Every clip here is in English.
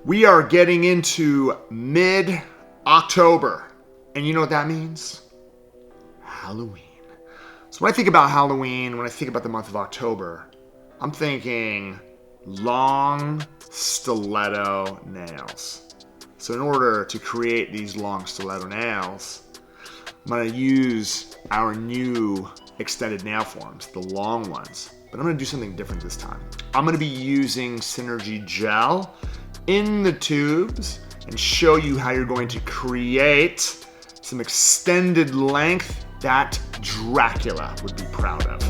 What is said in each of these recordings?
We are getting into mid-October. And you know what that means? Halloween. So when I think about Halloween, when I think about the month of October, I'm thinking long stiletto nails. So in order to create these long stiletto nails, I'm going to use our new extended nail forms, the long ones. But I'm going to do something different this time. I'm going to be using Synergy gel in the tubes and show you how you're going to create some extended length that Dracula would be proud of.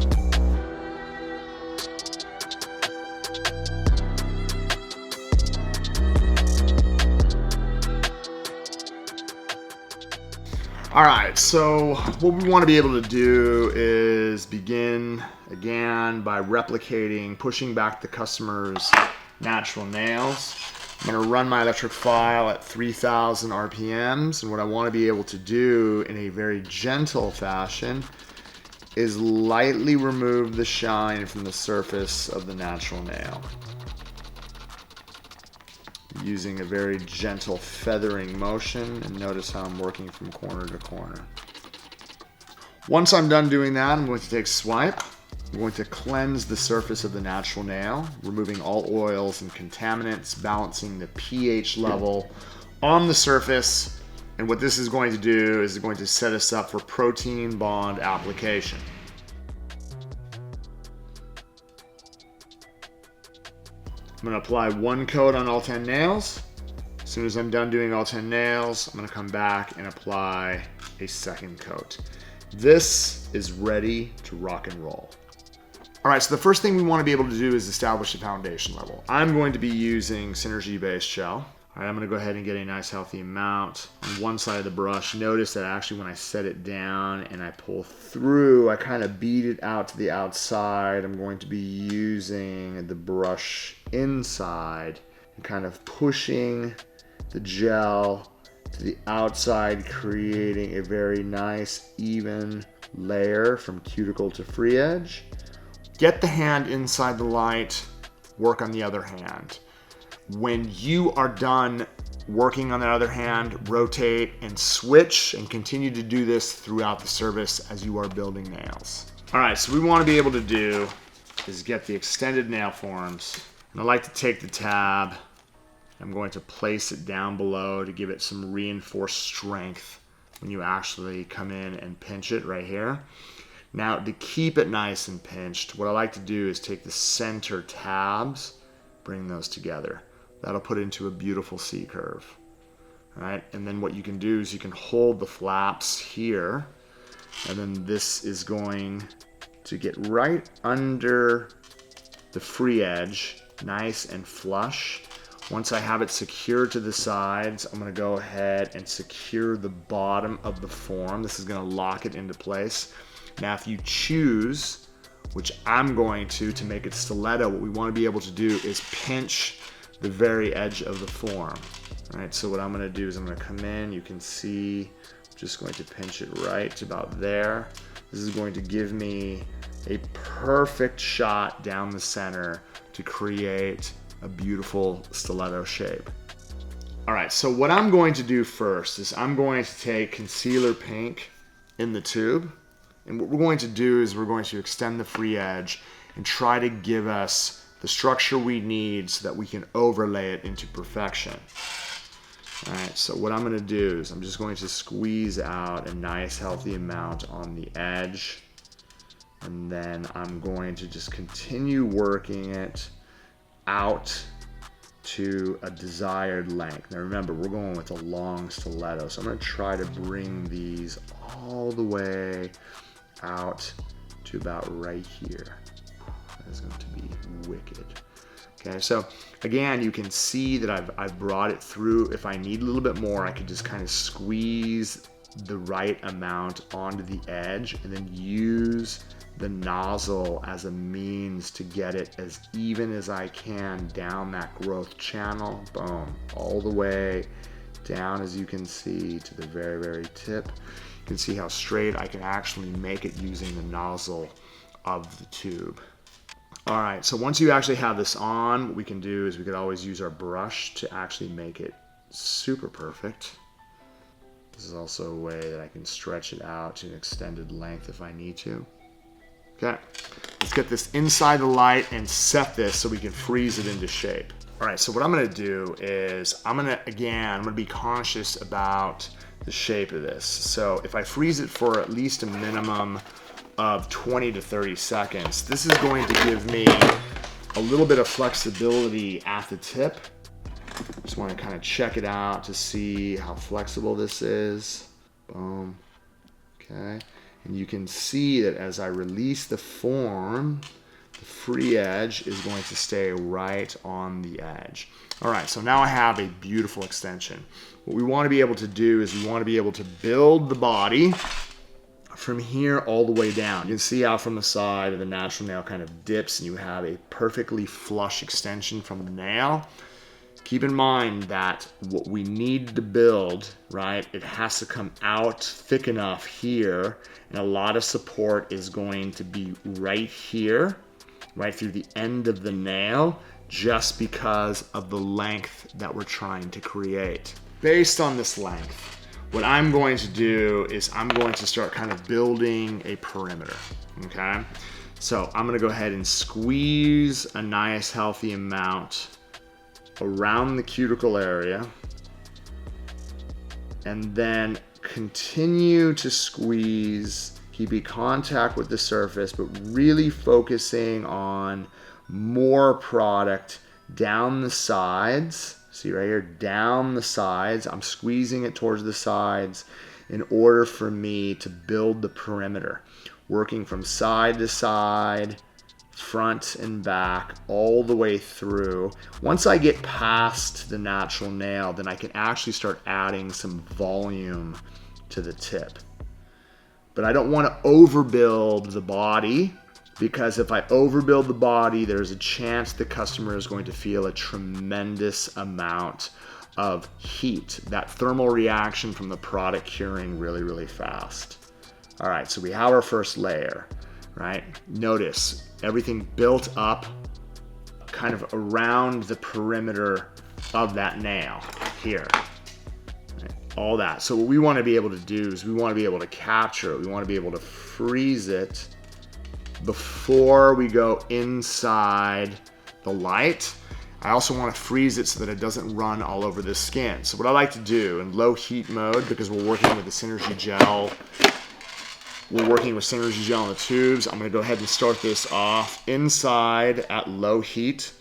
All right, so what we want to be able to do is begin again by replicating, pushing back the customer's natural nails. I'm going to run my electric file at 3,000 RPMs, and what I want to be able to do in a very gentle fashion is lightly remove the shine from the surface of the natural nail, using a very gentle feathering motion, and notice how I'm working from corner to corner. Once I'm done doing that, I'm going to take a swipe. I'm going to cleanse the surface of the natural nail, removing all oils and contaminants, balancing the pH level on the surface. And what this is going to do is going to set us up for protein bond application. I'm going to apply one coat on all 10 nails. As soon as I'm done doing all 10 nails, I'm going to come back and apply a second coat. This is ready to rock and roll. All right, so the first thing we want to be able to do is establish a foundation level. I'm going to be using Synergy based gel. All right, I'm going to go ahead and get a nice healthy amount on one side of the brush. Notice that actually when I set it down and I pull through, I kind of beat it out to the outside. I'm going to be using the brush inside and kind of pushing the gel to the outside, creating a very nice even layer from cuticle to free edge. Get the hand inside the light, work on the other hand. When you are done working on the other hand, rotate and switch, and continue to do this throughout the service as you are building nails. All right, so we want to be able to do is get the extended nail forms. And I like to take the tab. I'm going to place it down below to give it some reinforced strength when you actually come in and pinch it right here. Now, to keep it nice and pinched, what I like to do is take the center tabs, bring those together. That'll put it into a beautiful C curve. All right, and then what you can do is you can hold the flaps here, and then this is going to get right under the free edge, nice and flush. Once I have it secured to the sides, I'm going to go ahead and secure the bottom of the form. This is going to lock it into place. Now, if you choose, which I'm going to make it stiletto, what we want to be able to do is pinch the very edge of the form. All right, so what I'm going to do is I'm going to come in. You can see I'm just going to pinch it right about there. This is going to give me a perfect shot down the center to create a beautiful stiletto shape. All right, so what I'm going to do first is I'm going to take concealer pink in the tube. And what we're going to do is we're going to extend the free edge and try to give us the structure we need so that we can overlay it into perfection. All right, so what I'm going to do is I'm just going to squeeze out a nice healthy amount on the edge. And then I'm going to just continue working it out to a desired length. Now remember, we're going with a long stiletto, so I'm going to try to bring these all the way out to about right here. That is going to be wicked. Okay, so again, you can see that I've brought it through. If I need a little bit more, I could just kind of squeeze the right amount onto the edge and then use the nozzle as a means to get it as even as I can down that growth channel. Boom, all the way down, as you can see, to the very, very tip. You can see how straight I can actually make it using the nozzle of the tube. All right, so once you actually have this on, what we can do is we could always use our brush to actually make it super perfect. This is also a way that I can stretch it out to an extended length if I need to. Okay, let's get this inside the light and set this so we can freeze it into shape. All right, so what I'm gonna do is I'm gonna be conscious about the shape of this. So if I freeze it for at least a minimum of 20 to 30 seconds, this is going to give me a little bit of flexibility at the tip. Just want to kind of check it out to see how flexible this is. Boom. Okay. And you can see that as I release the form, the free edge is going to stay right on the edge. All right, so now I have a beautiful extension. What we want to be able to do is we want to be able to build the body from here all the way down. You can see how from the side the natural nail kind of dips and you have a perfectly flush extension from the nail. Keep in mind that what we need to build, right, it has to come out thick enough here, and a lot of support is going to be right here, right through the end of the nail, just because of the length that we're trying to create. Based on this length, what I'm going to do is I'm going to start kind of building a perimeter, okay? So I'm gonna go ahead and squeeze a nice healthy amount around the cuticle area, and then continue to squeeze, keeping contact with the surface, but really focusing on more product down the sides. See right here, down the sides. I'm squeezing it towards the sides in order for me to build the perimeter, working from side to side, front and back, all the way through. Once I get past the natural nail, then I can actually start adding some volume to the tip. But I don't want to overbuild the body, because if I overbuild the body, there's a chance the customer is going to feel a tremendous amount of heat, that thermal reaction from the product curing really, really fast. All right, so we have our first layer, right? Notice everything built up kind of around the perimeter of that nail here. Right? All that. So what we want to be able to do is we want to be able to capture it. We want to be able to freeze it before we go inside the light. I also want to freeze it so that it doesn't run all over the skin. So what I like to do in low heat mode, because we're working with the Synergy gel, we're working with Synergy gel in the tubes, I'm going to go ahead and start this off inside at low heat.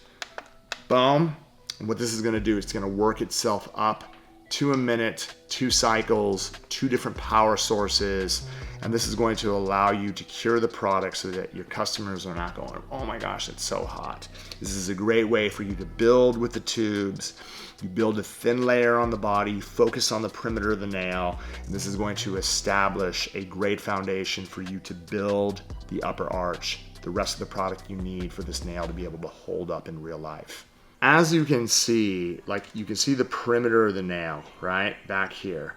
Boom. And what this is going to do is it's going to work itself up to a minute, 2 cycles, 2 different power sources, and this is going to allow you to cure the product so that your customers are not going, oh my gosh, it's so hot. This is a great way for you to build with the tubes. You build a thin layer on the body, you focus on the perimeter of the nail, and this is going to establish a great foundation for you to build the upper arch, the rest of the product you need for this nail to be able to hold up in real life. As you can see, like you can see the perimeter of the nail, right, back here.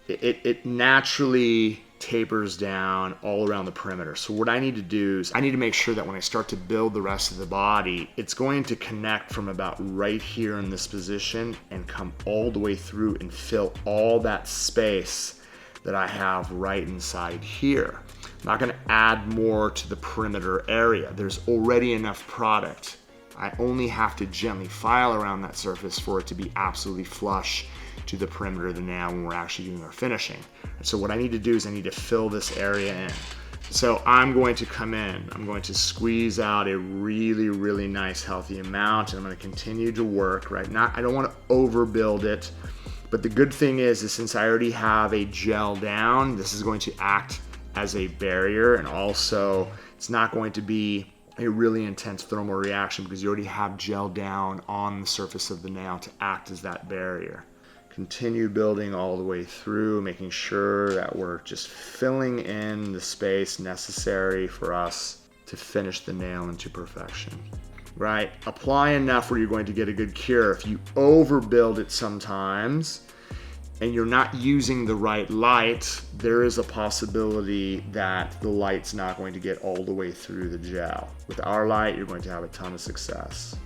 It naturally tapers down all around the perimeter. So what I need to do is I need to make sure that when I start to build the rest of the body, it's going to connect from about right here in this position and come all the way through and fill all that space that I have right inside here. I'm not going to add more to the perimeter area. There's already enough product. I only have to gently file around that surface for it to be absolutely flush to the perimeter of the nail when we're actually doing our finishing. And so what I need to do is I need to fill this area in. So I'm going to come in, I'm going to squeeze out a really, really nice healthy amount, and I'm going to continue to work, right? I don't want to overbuild it, but the good thing is since I already have a gel down, this is going to act as a barrier, and also it's not going to be a really intense thermal reaction because you already have gel down on the surface of the nail to act as that barrier. Continue building all the way through, making sure that we're just filling in the space necessary for us to finish the nail into perfection. Right? Apply enough where you're going to get a good cure. If you overbuild it sometimes, and you're not using the right light, there is a possibility that the light's not going to get all the way through the gel. With our light, you're going to have a ton of success.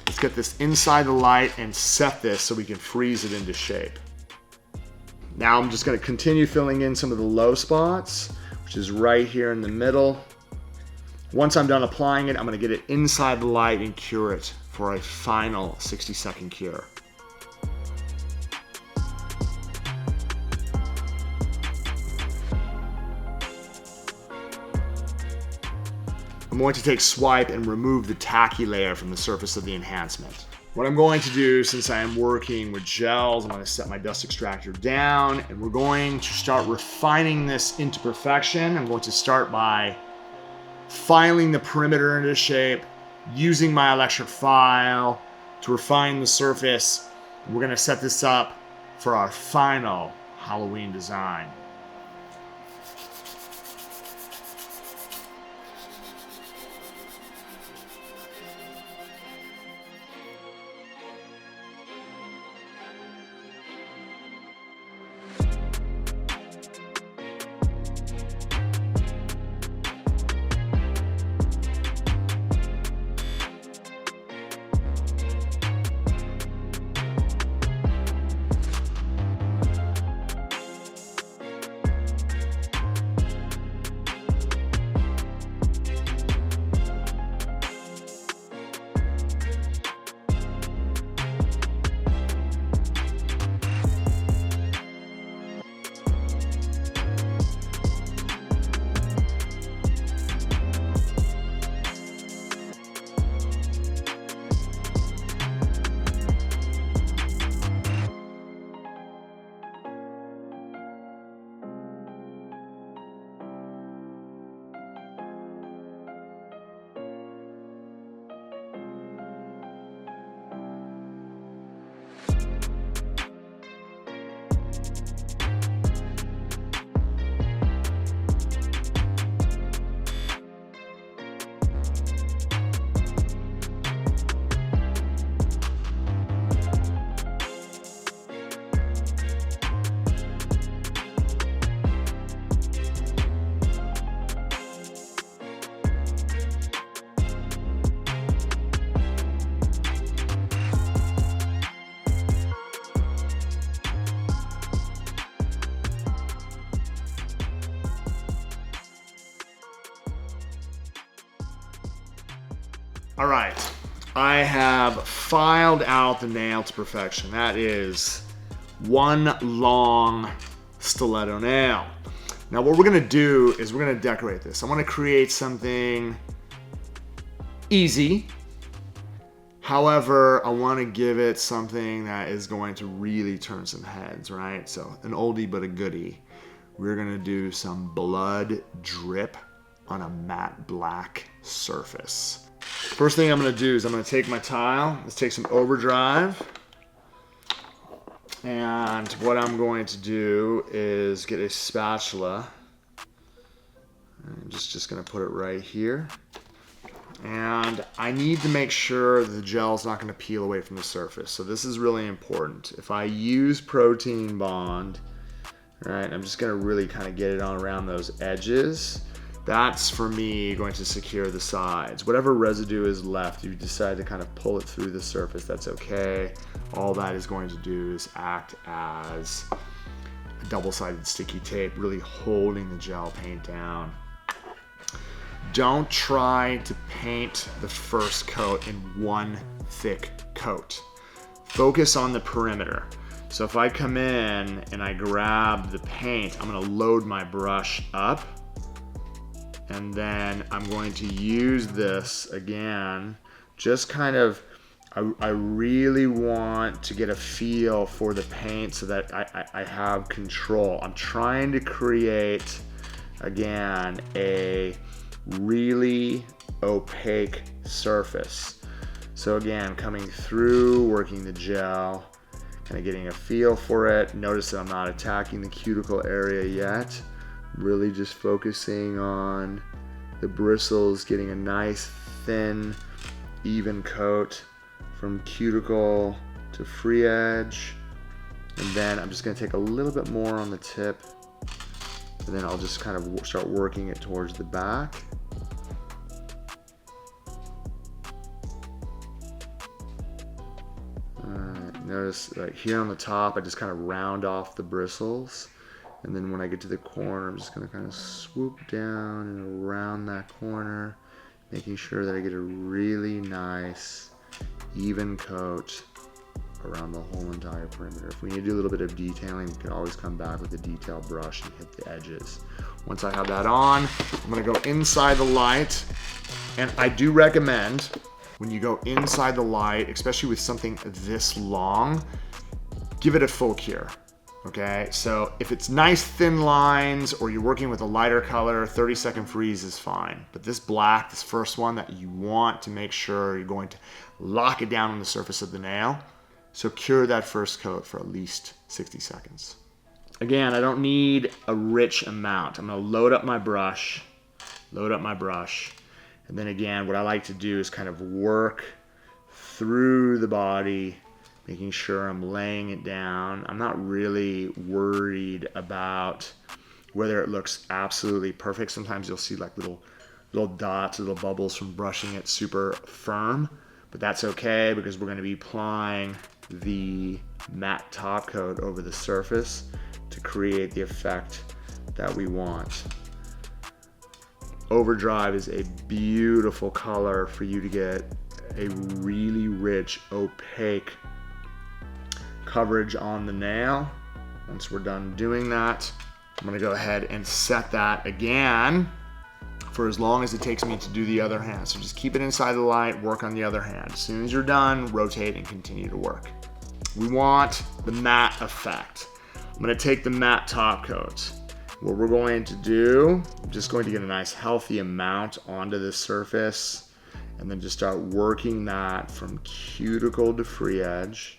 Let's get this inside the light and set this so we can freeze it into shape. Now I'm just going to continue filling in some of the low spots, which is right here in the middle. Once I'm done applying it, I'm going to get it inside the light and cure it for a final 60-second cure. I'm going to take swipe and remove the tacky layer from the surface of the enhancement. What I'm going to do, since I am working with gels, I'm going to set my dust extractor down and we're going to start refining this into perfection. I'm going to start by filing the perimeter into shape, using my electric file to refine the surface. We're going to set this up for our final Halloween design. All right, I have filed out the nail to perfection. That is one long stiletto nail. Now what we're gonna do is we're gonna decorate this. I wanna create something easy. However, I wanna give it something that is going to really turn some heads, right? So an oldie but a goodie. We're gonna do some blood drip on a matte black surface. First thing I'm gonna do is I'm gonna take my tile, let's take some overdrive, and what I'm going to do is get a spatula. I'm just gonna put it right here. And I need to make sure the gel's not gonna peel away from the surface. So this is really important. If I use protein bond, right, I'm just gonna really kind of get it on around those edges. That's, for me, going to secure the sides. Whatever residue is left, you decide to kind of pull it through the surface, that's okay. All that is going to do is act as a double-sided sticky tape, really holding the gel paint down. Don't try to paint the first coat in one thick coat. Focus on the perimeter. So if I come in and I grab the paint, I'm gonna load my brush up, and then I'm going to use this again, just kind of, I really want to get a feel for the paint so that I have control. I'm trying to create, again, a really opaque surface. So again, coming through, working the gel, kind of getting a feel for it. Notice that I'm not attacking the cuticle area yet. Really just focusing on the bristles, getting a nice thin, even coat from cuticle to free edge. And then I'm just gonna take a little bit more on the tip, and then I'll just kind of start working it towards the back. Notice like here on the top, I just kind of round off the bristles. And then when I get to the corner, I'm just gonna kind of swoop down and around that corner, making sure that I get a really nice, even coat around the whole entire perimeter. If we need to do a little bit of detailing, we can always come back with a detail brush and hit the edges. Once I have that on, I'm gonna go inside the light. And I do recommend when you go inside the light, especially with something this long, give it a full cure. Okay, so if it's nice thin lines or you're working with a lighter color, 30-second freeze is fine. But this black, this first one, that you want to make sure you're going to lock it down on the surface of the nail. So cure that first coat for at least 60 seconds. Again, I don't need a rich amount. I'm gonna load up my brush. And then again, what I like to do is kind of work through the body, making sure I'm laying it down. I'm not really worried about whether it looks absolutely perfect. Sometimes you'll see like little dots, little bubbles from brushing it super firm, but that's okay because we're gonna be applying the matte top coat over the surface to create the effect that we want. Overdrive is a beautiful color for you to get a really rich, opaque coverage on the nail. Once we're done doing that, I'm gonna go ahead and set that again for as long as it takes me to do the other hand. So just keep it inside the light, work on the other hand. As soon as you're done, rotate and continue to work. We want the matte effect. I'm gonna take the matte top coat. What we're going to do, I'm just going to get a nice healthy amount onto this surface and then just start working that from cuticle to free edge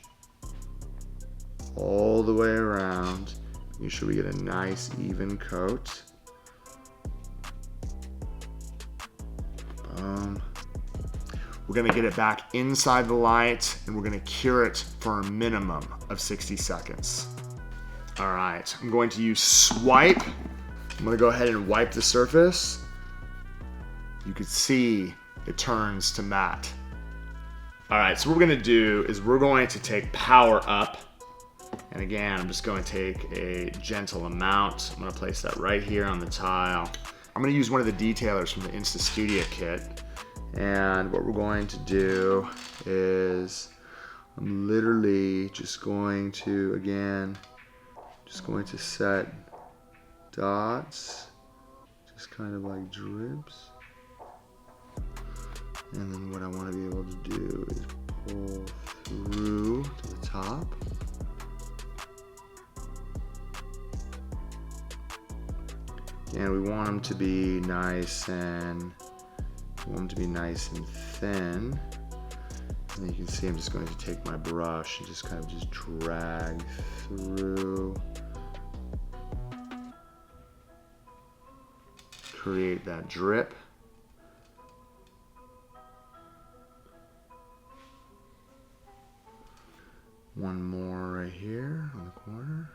all the way around. Make sure we get a nice even coat. Boom. We're gonna get it back inside the light and we're gonna cure it for a minimum of 60 seconds. All right, I'm going to use swipe. I'm gonna go ahead and wipe the surface. You can see it turns to matte. All right, so what we're gonna do is we're going to take power up. And again, I'm just going to take a gentle amount. I'm gonna place that right here on the tile. I'm gonna use one of the detailers from the Insta Studio kit. And what we're going to do is I'm literally just going to, again, just going to set dots, just kind of like drips. And then what I want to be able to do is pull through to the top. And we want them to be nice and thin. And you can see I'm just going to take my brush and just kind of just drag through. Create that drip. One more right here on the corner.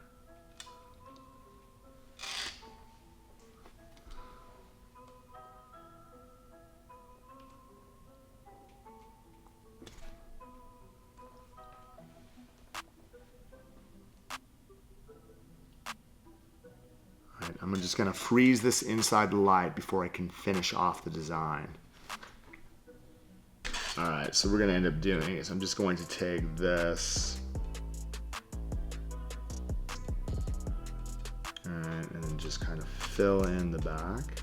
I'm just gonna freeze this inside the light before I can finish off the design. All right, so we're gonna end up doing is I'm just going to take this and then just kind of fill in the back.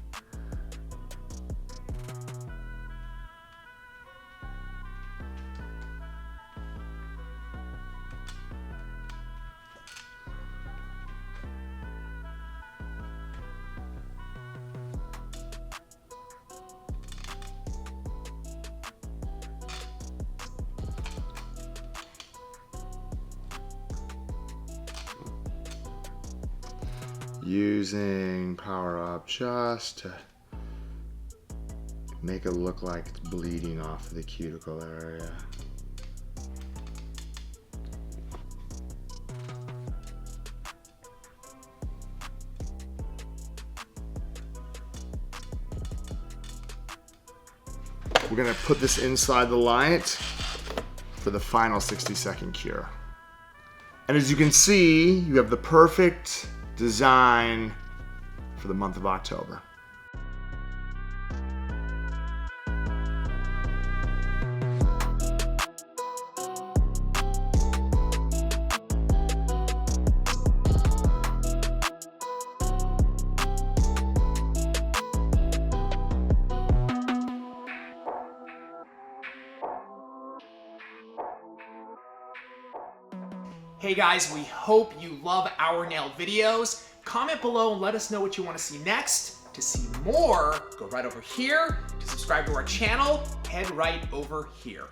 Using power up just to make it look like it's bleeding off the cuticle area. we're gonna put this inside the light for the final 60-second cure. And as you can see, you have the perfect design for the month of October. Hey guys, we hope you love our nail videos. Comment below and let us know what you want to see next. To see more, go right over here. To subscribe to our channel, head right over here.